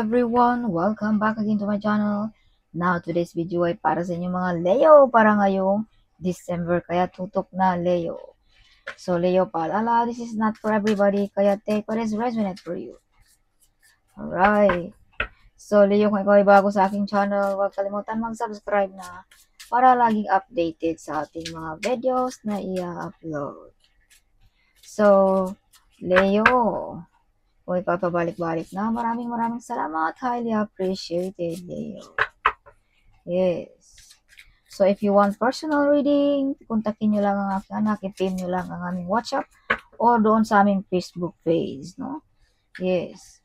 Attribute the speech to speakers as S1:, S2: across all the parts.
S1: everyone! Welcome back again to my channel. Now, today's video ay para sa inyo mga Leo para ngayong December, kaya tutok na Leo. So, Leo, paalala, this is not for everybody, kaya take what is resonate for you. Alright. So, Leo, kung ikaw ay bago sa aking channel, huwag kalimutan mag-subscribe na para laging updated sa ating mga videos na i-upload. So, Leo, kung ikaw pabalik-balik na, maraming salamat. Highly appreciated, Leo. Yes. So, if you want personal reading, kontakin nyo lang ang aking anak, i-pin nyo lang ang aming WhatsApp or doon sa aming Facebook page, no? Yes.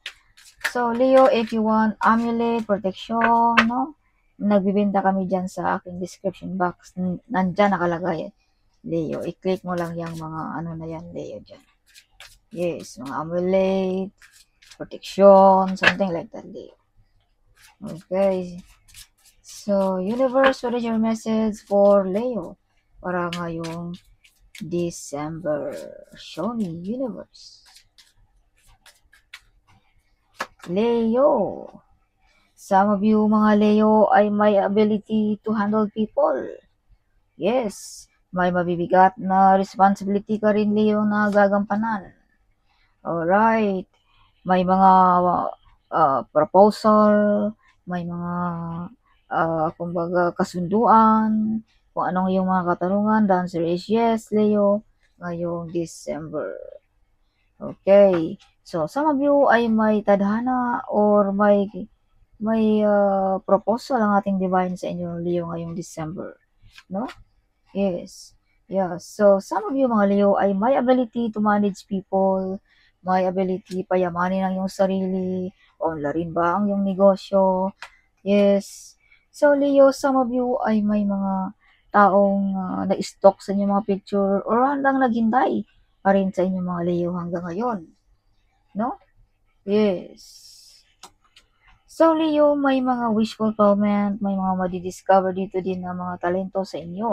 S1: So, Leo, if you want amulet, protection, no? Nagbibenta kami dyan sa aking description box. Nandyan nakalagay, Leo. I-click mo lang yung mga ano na yan, Leo, dyan. Yes, mga amulet, protection, something like that, Leo. Okay. So, universe, what is your message for Leo para ngayong December? Show me, universe. Leo. Some of you, mga Leo, ay may ability to handle people. Yes. May mabibigat na responsibility ka rin, Leo, na gagampanan. Alright. May mga proposal, may mga kumbaga kasunduan, kung anong yung mga katanungan. The answer is yes, Leo, ngayong December. Okay. So, some of you ay may tadhana or may proposal ang ating divine sa inyo, Leo, ngayong December. No? Yes. Yeah. So, some of you, mga Leo, ay may ability to manage people, may ability payamanin ang iyong sarili, onlarin ba ang iyong negosyo. Yes. So, Leo, some of you ay may mga taong na-stock sa inyong mga picture or handang naghintay pa rin sa inyong mga Leo hanggang ngayon. No? Yes. So, Leo, may mga wish fulfillment, may mga madidiscover dito din na mga talento sa inyo.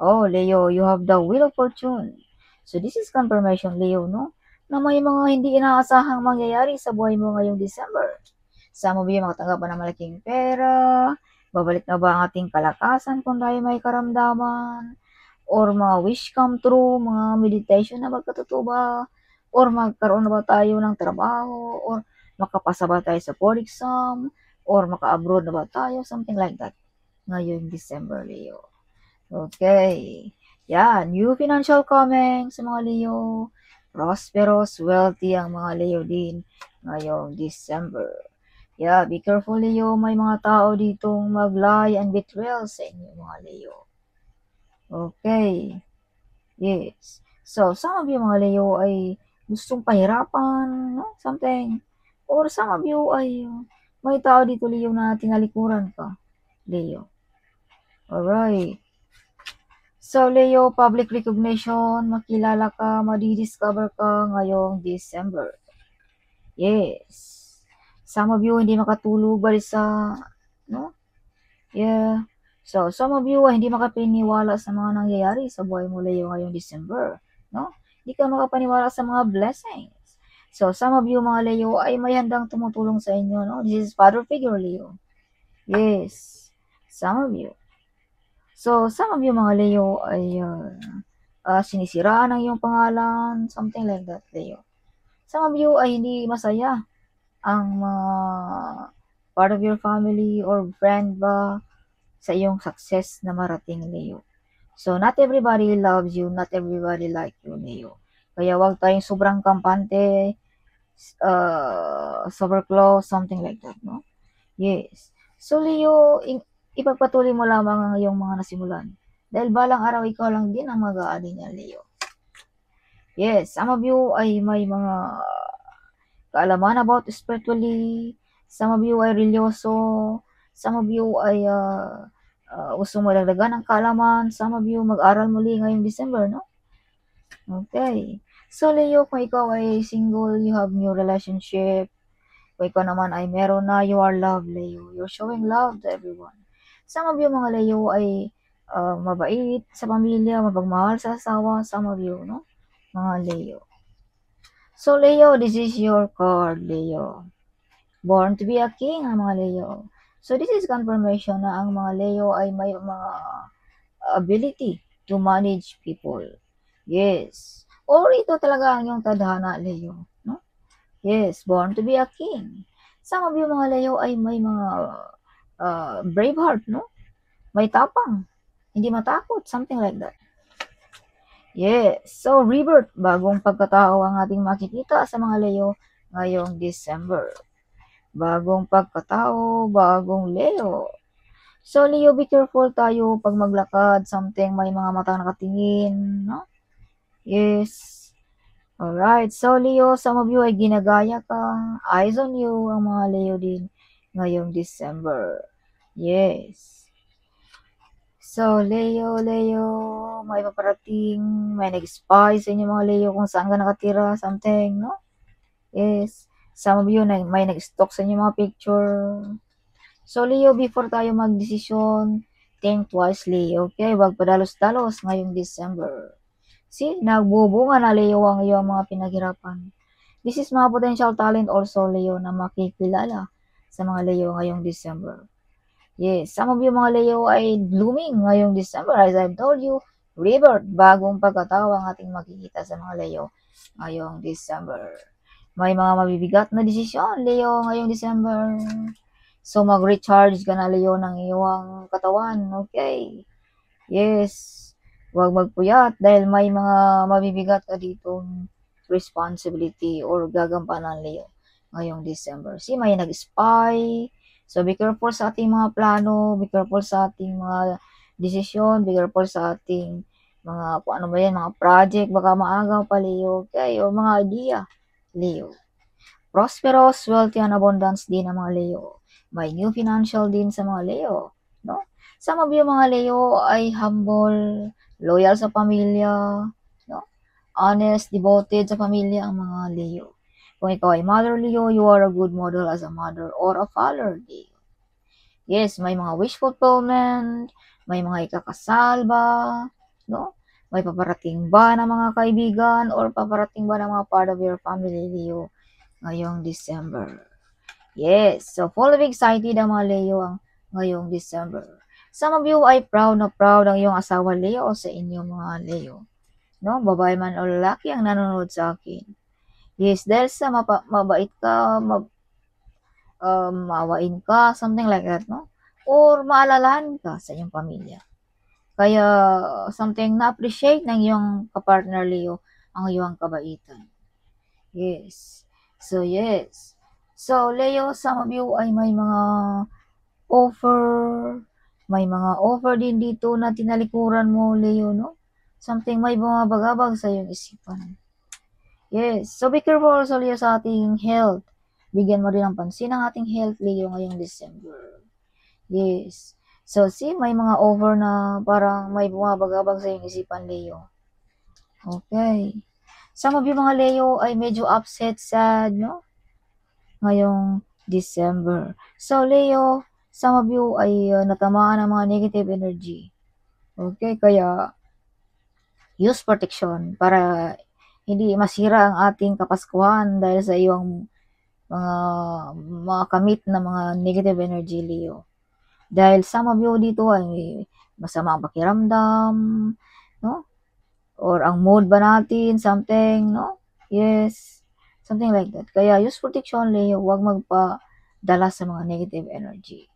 S1: Oh, Leo, you have the Wheel of Fortune. So, this is confirmation, Leo, no? Na may mga hindi inaasahang mangyayari sa buhay mo ngayong December. Some of you makatanggap pa ng malaking pera, babalik na ba ang ating kalakasan kung tayo may karamdaman, or mga wish come true, mga meditation na magkatutuba, or magkaroon na ba tayo ng trabaho, or makapasa ba tayo sa board exam, or maka-abroad na ba tayo, something like that. Ngayong December, Leo. Okay. Yeah, new financial coming sa mga Leo. Prosperous, wealthy ang mga Leo din ngayong December. Yeah, be careful, Leo. May mga tao ditong mag-lie and betrayal sa inyo, mga Leo. Okay. Yes. So, some of you, mga Leo, ay gustong pahirapan, no? Something. Or some of you ay may tao dito, Leo, na tinalikuran ka, Leo. Alright. So, Leo, public recognition, makilala ka, madidiscover ka ngayong December. Yes. Some of you hindi makatulog balisa, no? Yeah. So, some of you hindi makapaniwala sa mga nangyayari sa buhay mo, Leo, ngayong December, no? Hindi ka makapaniwala sa mga blessings. So, some of you, mga Leo, ay may handang tumutulong sa inyo, no? This is father figure, Leo. Yes. Some of you. So, some of you, mga Leo, ay sinisiraan ang iyong pangalan, something like that, Leo. Some of you ay hindi masaya ang part of your family or friend ba sa iyong success na marating, Leo. So, not everybody loves you, not everybody like you, Leo. Kaya wag tayong sobrang kampante, super close, something like that, no? Yes. So, Leo, ipagpatuloy mo lamang ang iyong mga nasimulan. Dahil balang araw, ikaw lang din ang mag-aani niya, Leo. Yes, some of you ay may mga kaalaman about spiritually. Some of you ay religyoso. Some of you ay gusto mo dagdagan ng kaalaman. Some of you mag-aral muli ngayong December, no? Okay. So, Leo, kung ikaw ay single, you have new relationship. Kung ikaw naman ay meron na, you are love, Leo. You're showing love to everyone. Some of you, mga Leo, ay mabait sa pamilya, mapagmahal sa asawa. Some of you, no? Mga Leo. So, Leo, this is your card, Leo. Born to be a king ang mga Leo. So this is confirmation na ang mga Leo ay may mga ability to manage people. Yes. Or ito talaga ang iyong tadhana, Leo. No? Yes, born to be a king. Some of you mga Leo ay may mga brave heart, no? May tapang. Hindi matakot, something like that. Yes. So, rebirth, bagong pagkatao ang ating makikita sa mga Leo ngayong December. Bagong pagkatao, bagong Leo. So, Leo, be careful tayo pag maglakad, something, may mga mata nakatingin, no? Yes. Alright. So, Leo, some of you ay ginagaya ka. Eyes on you, ang mga Leo din ngayong December. Yes. So, Leo, may paparating, may nag-spy sa inyo mga Leo kung saan ka nakatira, something, no? Yes. Some of you may nag-stalk sa inyo mga picture. So, Leo, before tayo mag-desisyon, think twice, Leo, okay? Huwag padalos-dalos ngayong December. See, nagbubunga na, Leo, ang iyong mga pinaghirapan. This is mga potential talent also, Leo, na makikilala sa mga Leo ngayong December. Yes, some of you mga Leo ay blooming ngayong December. As I've told you, rebirth, bagong pagkatao ang ating makikita sa mga Leo ngayong December. May mga mabibigat na desisyon, Leo, ngayong December. So, mag-recharge ka na, Leo, ng iyong katawan. Okay. Yes. Huwag magpuyat dahil may mga mabibigat ka ditong responsibility or gagampanan, Leo, ngayong December. See, may nag-spy. So, be careful sa ating mga plano, be careful sa ating mga desisyon, be careful sa ating mga, ano ba yan, mga project, baka maagaw pa, Leo, okay, o mga idea, Leo. Prosperous, wealthy, and abundance din ang mga Leo. May new financial din sa mga Leo, no? Some of you mga Leo ay humble, loyal sa pamilya, no? Honest, devoted sa pamilya ang mga Leo. Kung ikaw ay mother Leo, you are a good model as a mother or a father Leo. Yes, may mga wish fulfillment, may mga ikakasal ba, no? May paparating ba na mga kaibigan or paparating ba na mga part of your family Leo ngayong December? Yes, so full of excited ang mga Leo ang ngayong December. Some of you ay proud na proud ang iyong asawa Leo sa inyong mga Leo. No, babae man o lalaki ang nanonood sa akin. Yes, dahil sa mabait ka, maawain ka, something like that, no? Or maalalahan ka sa iyong pamilya. Kaya, something na-appreciate ng iyong kapartner Leo ang iyong kabaitan. Yes. So, yes. So, Leo, some of you ay may mga offer, may mga offer din dito na tinalikuran mo, Leo, no? Something may bumabagabag sa iyong isipan. Yes. So, be careful also, Leo, sa ating health. Bigyan mo rin ng pansin ang ating health, Leo, ngayong December. Yes. So, see, may mga offer na parang may bumabagabag sa iyong isipan, Leo. Okay. Some of you mga Leo ay medyo upset, sad, no? Ngayong December. So, Leo, some of you ay natamaan ng mga negative energy. Okay, kaya use protection para hindi masira ang ating kapaskuhan dahil sa iyong mga kamit na mga negative energy, Leo. Dahil some of you dito ay masama ang pakiramdam, no? Or ang mood ba natin, something, no? Yes, something like that. Kaya use protection, Leo. Huwag magpadala sa mga negative energy.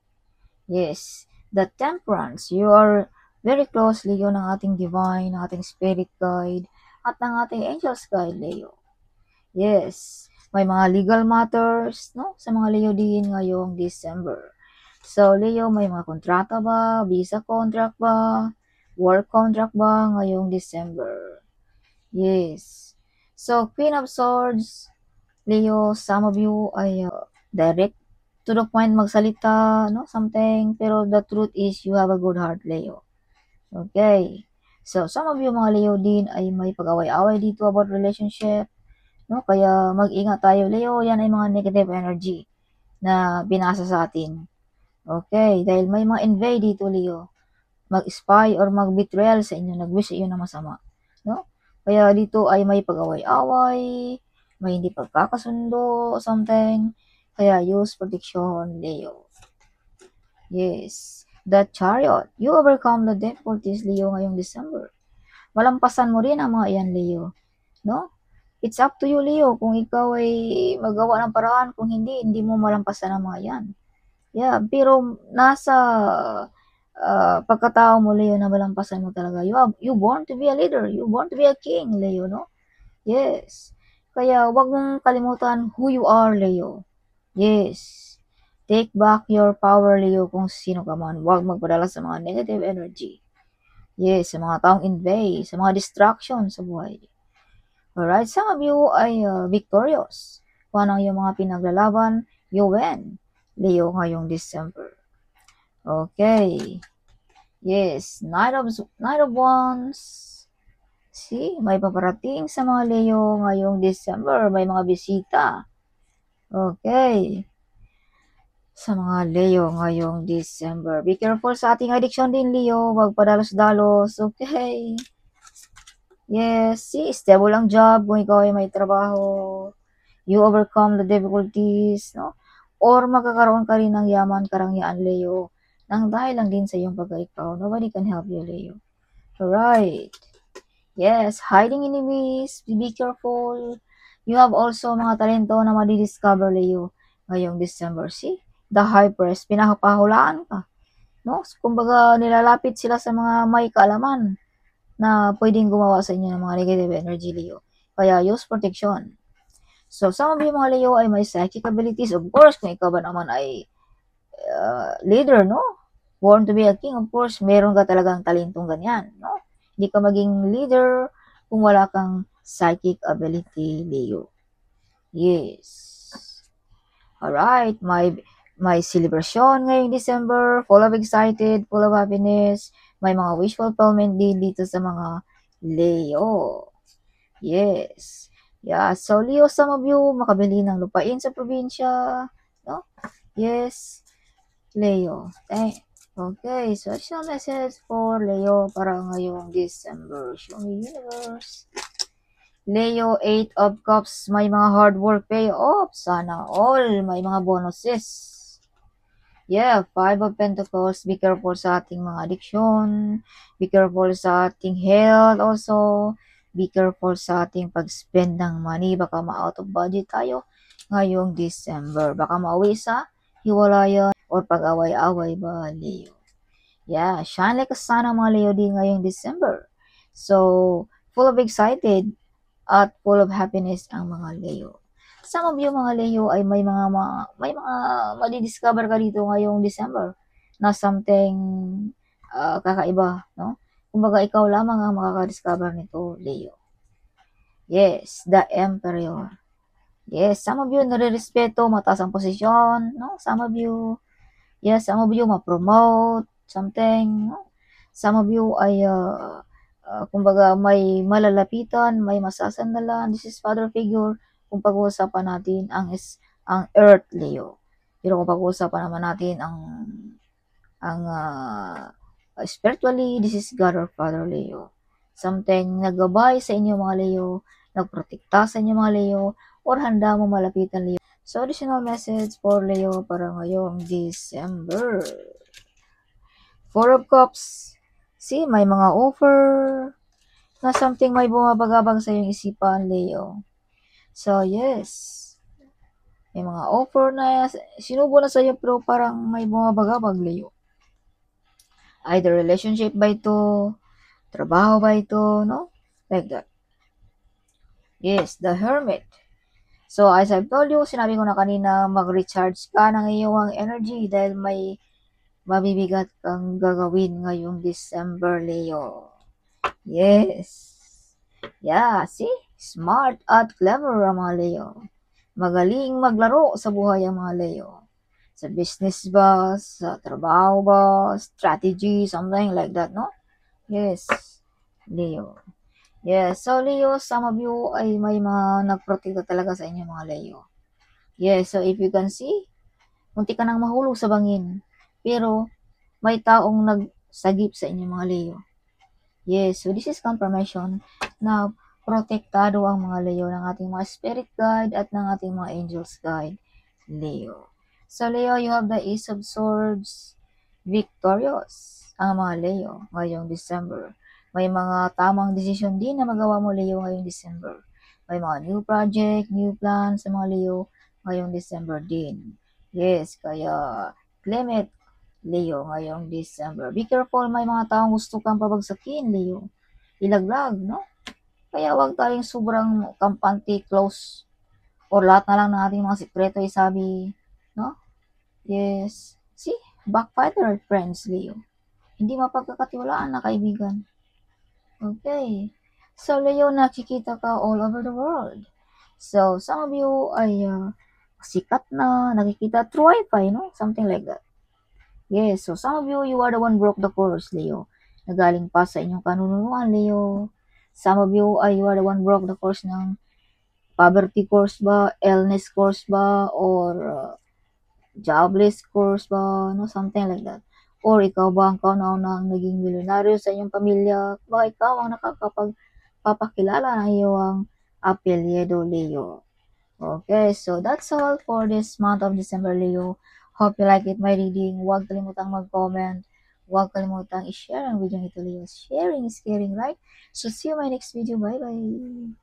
S1: Yes, the temperance. You are very close, Leo, ng ating divine, ng ating spirit guide, at ng ating angels guide, Leo. Yes, may mga legal matters, no? Sa mga Leo din ngayong December. So, Leo, may mga kontrata ba? Visa contract ba? Work contract ba ngayong December? Yes. So, Queen of Swords, Leo, some of you ay direct to the point magsalita, no? Something. Pero the truth is, you have a good heart, Leo. Okay. So, some of you mga Leo din ay may pag-away-away dito about relationship, no? Kaya mag-ingat tayo, Leo. Yan ay mga negative energy na binasa sa atin. Okay. Dahil may mga invade dito, Leo. Mag-spy or mag-betrayal sa inyo, nag-wish sa inyo na masama, no? Kaya dito ay may pag-away-away, may hindi pagkakasundo, something. Kaya use protection, Leo. Yes. The Chariot. You overcome the difficulties, Leo, ngayong December. Malampasan mo rin ang mga iyan, Leo. No? It's up to you, Leo, kung ikaw ay magawa ng paraan. Kung hindi, hindi mo malampasan ang mga iyan. Yeah, pero nasa pagkatao mo, Leo, na malampasan mo talaga. You born to be a leader. You born to be a king, Leo, no? Yes. Kaya wag mong kalimutan who you are, Leo. Yes. Take back your power, Leo, kung sino ka man. Huwag magpadala sa mga negative energy. Yes, sa mga taong invade, sa mga distraction sa buhay. Alright, some of you ay victorious. Kung ano yung mga pinaglalaban, you win. Leo, ngayong December. Okay. Yes, Knight of Wands. See, may paparating sa mga Leo ngayong December. May mga bisita. Okay. Sa mga Leo ngayong December. Be careful sa ating addiction din, Leo. Huwag padalos-dalos. Okay. Yes, see, stable ang job kung ikaw ay may trabaho. You overcome the difficulties, no? Or magkakaroon ka rin ng yaman, karangyaan, Leo, nang dahil lang din sa iyong pagka-ikaw. Nobody can help you, Leo. Alright. Yes, hiding enemies, be careful. You have also mga talento na madidiscover, Leo, ngayong December. See? The High Priest, pinapahulaan ka. No? Kumbaga, nilalapit sila sa mga may kaalaman na pwedeng gumawa sa inyo ng mga negative energy, Leo. Kaya use protection. So, some of you mga Leo ay may psychic abilities. Of course, kung ikaw ba naman ay leader, no? Born to be a king, of course, meron ka talagang talentong ganyan, no? Hindi ka maging leader kung wala kang psychic ability, Leo. Yes. Alright, may celebration ngayong December, full of excited, full of happiness. May mga wish fulfillment din dito sa mga Leo. Yes. Yeah, so Leo, some of you makabili ng lupain sa probinsya, no? Yes, Leo. Okay, so additional message for Leo para ngayong December. Show me universe. Leo, 8 of Cups, may mga hard work payoff. Sana all, may mga bonuses. Yeah, 5 of Pentacles, be careful sa ating mga addiction. Be careful sa ating health also. Be careful sa ating pag-spend ng money. Baka ma-out of budget tayo ngayong December. Baka mauwi sa hiwalayan or pag-away-away ba, Leo. Yeah, shine like a sun ang mga Leo din ngayong December. So, full of excited at full of happiness ang mga Leo. Some of you mga Leo ay may mga madidiscover ka dito ngayong December na something kakaiba, no? Kumbaga ikaw lamang ang makaka-discover nito, Leo. Yes, the Emperor. Yes, some of you nare-respeto, mataas ang posisyon, no? Some of you, yes, some of you ma-promote, something, no? Some of you ay, kumbaga may malalapitan, may masasandalan. This is father figure kung pag-uusapan natin ang Earth, Leo. Pero kung pag-uusapan naman natin ang spiritually, this is God or Father, Leo. Something naggabay sa inyo mga Leo, nagprotekta sa inyo mga Leo, or handa mo malapitan, Leo. So, additional message for Leo para ngayong December. 4 of Cups. See, may mga offer na something may bumabagabag sa iyong isipan, Leo. So, yes. May mga offer na sinubo na sa iyo pero parang may bumabagabag, Leo. Either relationship ba ito, trabaho ba ito, no? Like that. Yes, the Hermit. So, as I've told you, sinabi ko na kanina, mag-recharge ka ng iyong energy dahil may mabibigat kang gagawin ngayong December, Leo. Yes. Yeah, see? Smart at clever ang mga Leo. Magaling maglaro sa buhay ang mga Leo. Sa business ba, sa trabaho ba, strategy, something like that, no? Yes, Leo. Yes, so Leo, some of you ay may mga nagprotekta talaga sa inyo mga Leo. Yes, so if you can see, munti ka nang mahulog sa bangin. Pero, may taong nagsagip sa inyo mga Leo. Yes, so this is confirmation na protektado ang mga Leo ng ating mga spirit guide at ng ating mga angels guide Leo. So, Leo, you have the Ace of Swords, victorious ang mga Leo ngayong December. May mga tamang desisyon din na magawa mo, Leo, ngayong December. May mga new project, new plans sa mga Leo ngayong December din. Yes, kaya claim it, Leo, ngayong December. Be careful, may mga taong gusto kang pabagsakin, Leo. Ilaglag, no? Kaya wag tayong sobrang kampante, close, or lahat na lang ng ating mga sikreto ay sabi, no? Yes. See, backfighter friends, Leo. Hindi mapagkakatiwalaan na kaibigan. Okay. So, Leo, nakikita ka all over the world. So, some of you ay sikat na, nakikita through Wi-Fi, no? Something like that. Yes, so some of you, you are the one broke the course, Leo. Nagaling pa sa inyong kanunuan, Leo. Some of you, ay you are the one broke the course ng poverty course ba, illness course ba, or jobless course ba, no? Something like that. Or ikaw ba ang kauna-unahang naging milyonaryo sa inyong pamilya? Baka ikaw ang nakakapagpapakilala ng iyong apelyido, Leo. Okay, so that's all for this month of December, Leo. Hope you like it, my reading. Huwag kalimutang mag-comment. Huwag kalimutang i-share ang video nito, Leo. Sharing is caring, right? So see you in my next video. Bye-bye.